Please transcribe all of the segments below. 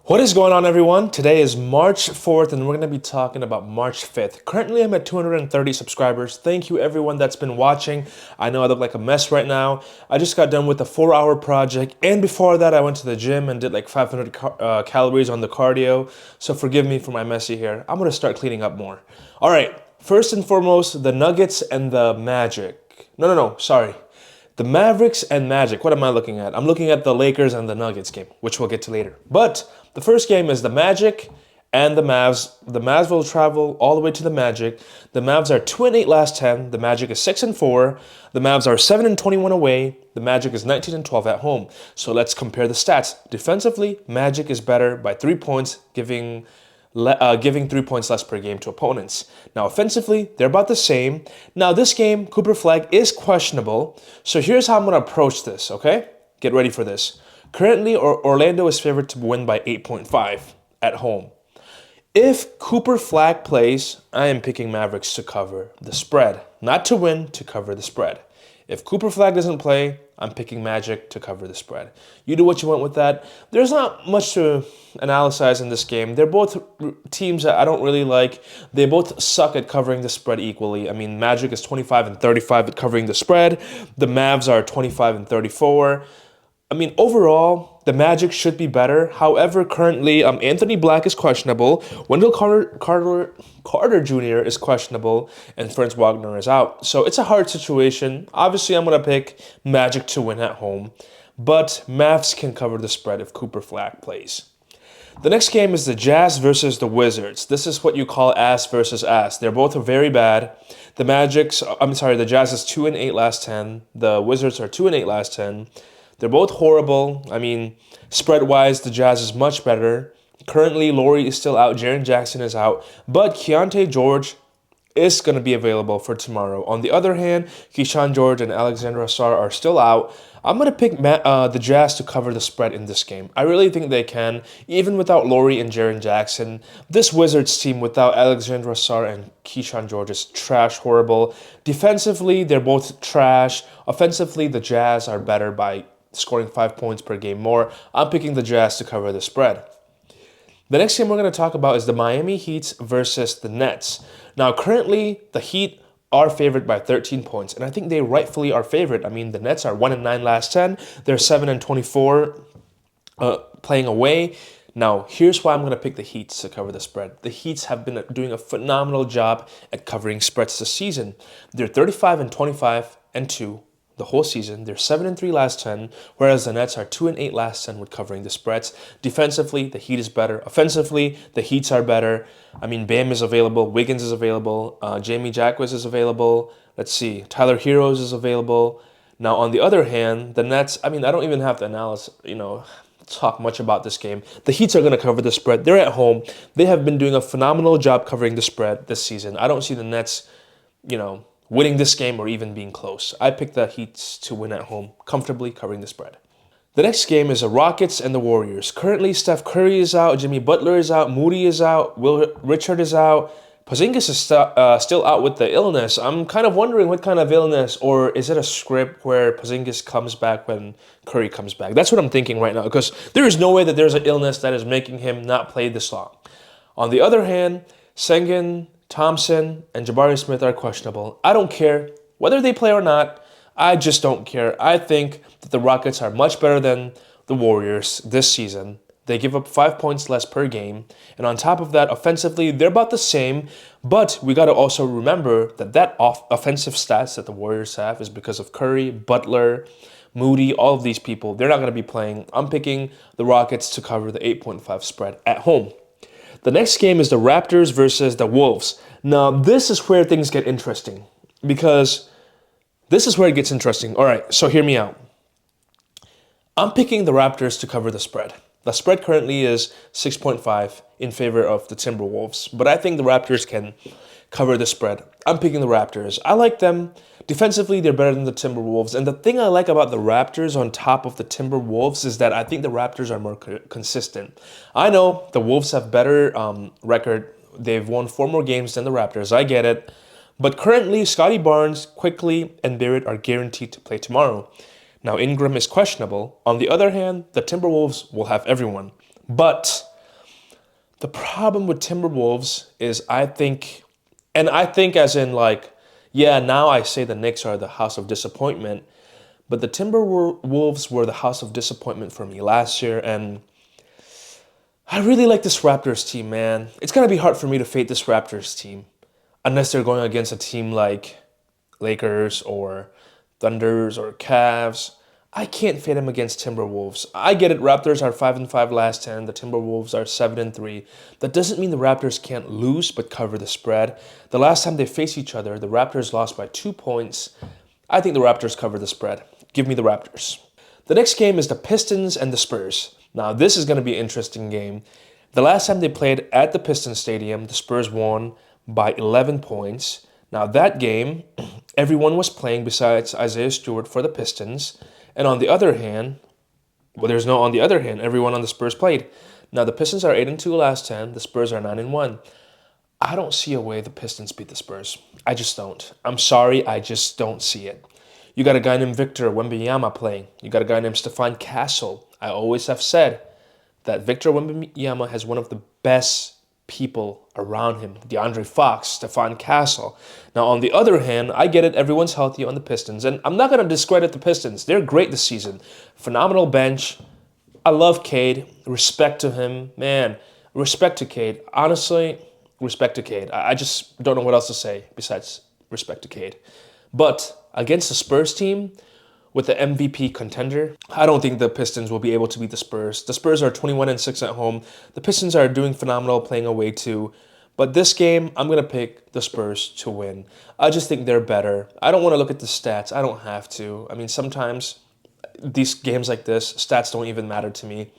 What is going on, everyone? Today is March 4th, and we're going to be talking about March 5th. Currently, I'm at 230 subscribers. Thank you, everyone that's been watching. I know I look like a mess right now. I just got done with a 4-hour project, and before that, I went to the gym and did like 500 calories on the cardio. So forgive me for my messy hair. I'm going to start cleaning up more. All right, first and foremost, the Nuggets and the Magic. No, sorry. The Mavericks and Magic. What am I looking at? I'm looking at the Lakers and the Nuggets game, which we'll get to later. But the first game is the Magic and the Mavs. The Mavs will travel all the way to the Magic. The Mavs are 2-8 last 10. The Magic is 6-4. The Mavs are 7-21 away. The Magic is 19-12 at home. So let's compare the stats. Defensively, Magic is better by 3 points, giving 3 points less per game to opponents. Now, offensively, they're about the same. Now, this game, Cooper Flag is questionable. So here's how I'm going to approach this, okay? Get ready for this. Currently, Orlando is favored to win by 8.5 at home. If Cooper Flag plays, I am picking Mavericks to cover the spread. Not to win, to cover the spread. If Cooper Flag doesn't play, I'm picking Magic to cover the spread. You do what you want with that. There's not much to analyze in this game. They're both teams that I don't really like. They both suck at covering the spread equally. I mean, Magic is 25-35 at covering the spread. The Mavs are 25-34. I mean, overall, the Magic should be better. However, currently, Anthony Black is questionable. Wendell Carter Jr. is questionable, and Franz Wagner is out. So it's a hard situation. Obviously, I'm going to pick Magic to win at home, but Mavs can cover the spread if Cooper Flag plays. The next game is the Jazz versus the Wizards. This is what you call ass versus ass. They're both very bad. The Jazz is 2-8 last 10. The Wizards are 2-8 last 10. They're both horrible. I mean, spread-wise, the Jazz is much better. Currently, Laurie is still out. Jaren Jackson is out. But Keontae George is going to be available for tomorrow. On the other hand, Keyshawn George and Alexandre Ausar are still out. I'm going to pick the Jazz to cover the spread in this game. I really think they can, even without Laurie and Jaren Jackson. This Wizards team without Alexandre Ausar and Keyshawn George is trash, horrible. Defensively, they're both trash. Offensively, the Jazz are better by scoring 5 points per game more. I'm picking the Jazz to cover the spread. The next game we're going to talk about is the Miami Heat versus the Nets. Now, currently, the Heat are favored by 13 points, and I think they rightfully are favored. I mean, the Nets are 1-9 last 10. They're 7-24 playing away. Now, here's why I'm going to pick the Heat to cover the spread. The Heats have been doing a phenomenal job at covering spreads this season. They're 35-25-2 the whole season. They're 7-3 last 10, whereas the Nets are 2-8 last 10 with covering the spreads. Defensively, the Heat is better. Offensively, the Heats are better. I mean, Bam is available. Wiggins is available. Jamie Jacquez is available. Let's see. Tyler Heroes is available. Now, on the other hand, the Nets, I mean, I don't even have to talk much about this game. The Heats are going to cover the spread. They're at home. They have been doing a phenomenal job covering the spread this season. I don't see the Nets, winning this game or even being close. I picked the Heat to win at home, comfortably covering the spread. The next game is the Rockets and the Warriors. Currently, Steph Curry is out, Jimmy Butler is out, Moody is out, Will Richard is out. Porzingis is still out with the illness. I'm kind of wondering what kind of illness, or is it a script where Porzingis comes back when Curry comes back? That's what I'm thinking right now, because there is no way that there's an illness that is making him not play this long. On the other hand, Sengun, Thompson, and Jabari Smith are questionable. I don't care whether they play or not. I just don't care. I think that the Rockets are much better than the Warriors this season. They give up 5 points less per game. And on top of that, offensively, they're about the same. But we got to also remember that offensive stats that the Warriors have is because of Curry, Butler, Moody, all of these people. They're not going to be playing. I'm picking the Rockets to cover the 8.5 spread at home. The next game is the Raptors versus the Wolves. Now, this is where things get interesting, because this is where it gets interesting. All right, so hear me out. I'm picking the Raptors to cover the spread. The spread currently is 6.5 in favor of the Timberwolves, but I think the Raptors can cover the spread. I'm picking the Raptors. I like them. Defensively, they're better than the Timberwolves. And the thing I like about the Raptors on top of the Timberwolves is that I think the Raptors are more consistent. I know the Wolves have better record. They've won 4 more games than the Raptors. I get it. But currently, Scotty Barnes, Quickly, and Barrett are guaranteed to play tomorrow. Now, Ingram is questionable. On the other hand, the Timberwolves will have everyone. But The problem with Timberwolves is I think as in like, yeah, now I say the Knicks are the house of disappointment, but the Timberwolves were the house of disappointment for me last year, and I really like this Raptors team, man. It's gonna be hard for me to fade this Raptors team unless they're going against a team like Lakers or Thunders or Cavs. I can't fade them against Timberwolves. I get it. Raptors are 5-5 last 10. The Timberwolves are 7-3. That doesn't mean the Raptors can't lose but cover the spread. The last time they faced each other, the Raptors lost by 2 points. I think the Raptors cover the spread. Give me the Raptors. The next game is the Pistons and the Spurs. Now, this is going to be an interesting game. The last time they played at the Pistons Stadium, the Spurs won by 11 points. Now, that game, everyone was playing besides Isaiah Stewart for the Pistons. And on the other hand, well, there's no on the other hand, everyone on the Spurs played. Now, the Pistons are 8-2 last 10. The Spurs are 9-1. I don't see a way the Pistons beat the Spurs. I just don't. I'm sorry, I just don't see it. You got a guy named Victor Wembanyama playing. You got a guy named Stephon Castle. I always have said that Victor Wembanyama has one of the best people around him. DeAndre Fox, Stephon Castle. Now, on the other hand, I get it. Everyone's healthy on the Pistons. And I'm not going to discredit the Pistons. They're great this season. Phenomenal bench. I love Cade. Respect to him. Man, respect to Cade. Honestly, respect to Cade. I just don't know what else to say besides respect to Cade. But against the Spurs team, with the MVP contender, I don't think the Pistons will be able to beat the Spurs. The Spurs are 21-6 at home. The Pistons are doing phenomenal playing away too. But this game, I'm going to pick the Spurs to win. I just think they're better. I don't want to look at the stats. I don't have to. I mean, sometimes these games like this, stats don't even matter to me.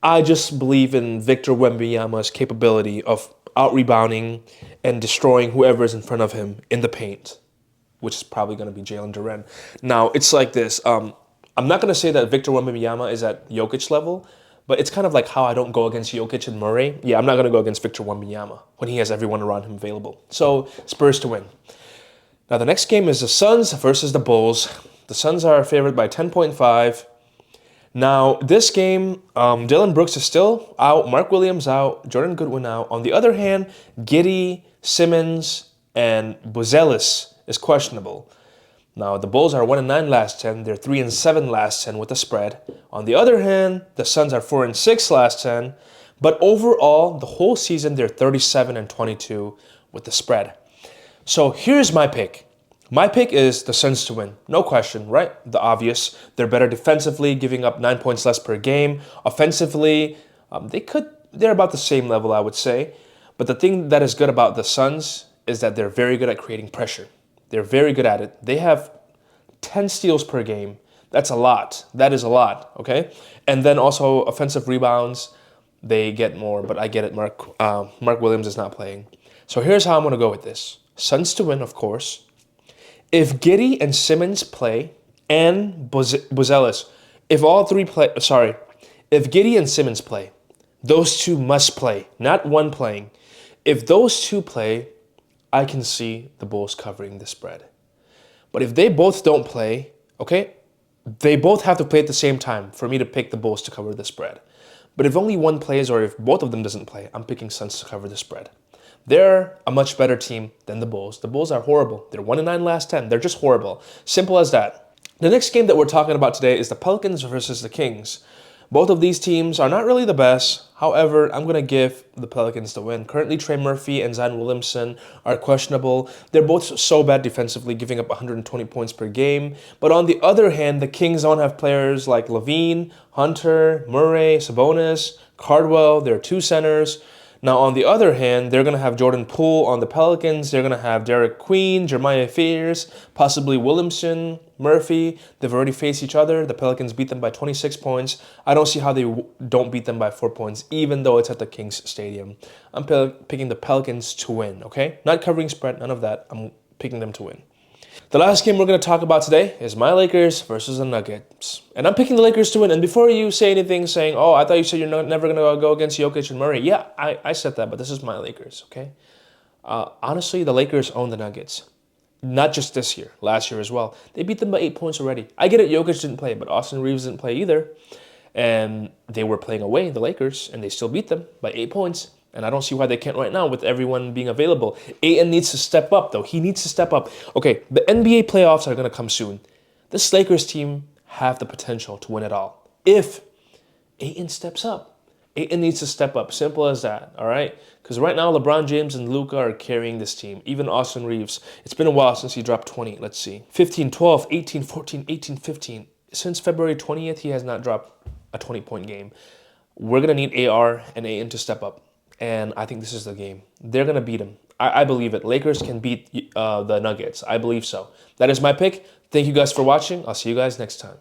I just believe in Victor Wembanyama's capability of out-rebounding and destroying whoever's in front of him in the paint, which is probably going to be Jalen Duren. Now, it's like this. I'm not going to say that Victor Wembanyama is at Jokic level, but it's kind of like how I don't go against Jokic and Murray. Yeah, I'm not going to go against Victor Wembanyama when he has everyone around him available. So, Spurs to win. Now, the next game is the Suns versus the Bulls. The Suns are favored by 10.5. Now, this game, Dylan Brooks is still out, Mark Williams out, Jordan Goodwin out. On the other hand, Giddey, Simmons, and Buzelis is questionable. Now, the Bulls are 1-9 last 10. They're 3-7 last 10 with the spread. On the other hand, the Suns are 4-6 last 10. But overall, the whole season, they're 37-22 with the spread. So here's my pick. My pick is the Suns to win. No question, right? The obvious. They're better defensively, giving up 9 points less per game. Offensively, they're about the same level, I would say. But the thing that is good about the Suns is that they're very good at creating pressure. They're very good at it. They have 10 steals per game. That's a lot. That is a lot, okay? And then also offensive rebounds, they get more. But I get it, Mark Williams is not playing. So here's how I'm going to go with this. Suns to win, of course. If Giddey and Simmons play, and Buzelis, if Giddey and Simmons play, those two must play, not one playing. If those two play, I can see the Bulls covering the spread. But if they both don't play, okay, they both have to play at the same time for me to pick the Bulls to cover the spread. But if only one plays or if both of them doesn't play, I'm picking Suns to cover the spread. They're a much better team than the Bulls. The Bulls are horrible. They're 1-9 last 10. They're just horrible. Simple as that. The next game that we're talking about today is the Pelicans versus the Kings. Both of these teams are not really the best. However, I'm going to give the Pelicans the win. Currently, Trey Murphy and Zion Williamson are questionable. They're both so bad defensively, giving up 120 points per game. But on the other hand, the Kings don't have players like Levine, Hunter, Murray, Sabonis, Cardwell. They're two centers. Now, on the other hand, they're going to have Jordan Poole on the Pelicans. They're going to have Derek Queen, Jeremiah Fears, possibly Williamson, Murphy. They've already faced each other. The Pelicans beat them by 26 points. I don't see how they don't beat them by 4 points, even though it's at the Kings Stadium. I'm picking the Pelicans to win, okay? Not covering spread, none of that. I'm picking them to win. The last game we're going to talk about today is my Lakers versus the Nuggets. And I'm picking the Lakers to win. And before you say anything saying, oh, I thought you said you're never going to go against Jokic and Murray. Yeah, I said that, but this is my Lakers, okay? Honestly, the Lakers own the Nuggets. Not just this year, last year as well. They beat them by 8 points already. I get it, Jokic didn't play, but Austin Reeves didn't play either. And they were playing away, the Lakers, and they still beat them by 8 points. And I don't see why they can't right now with everyone being available. Ayton needs to step up, though. He needs to step up. Okay, the NBA playoffs are going to come soon. This Lakers team have the potential to win it all if Ayton steps up. Ayton needs to step up. Simple as that, all right? Because right now, LeBron James and Luka are carrying this team. Even Austin Reeves. It's been a while since he dropped 20. Let's see. 15, 12, 18, 14, 18, 15. Since February 20th, he has not dropped a 20-point game. We're going to need AR and Ayton to step up. And I think this is the game. They're going to beat him. I believe it. Lakers can beat the Nuggets. I believe so. That is my pick. Thank you guys for watching. I'll see you guys next time.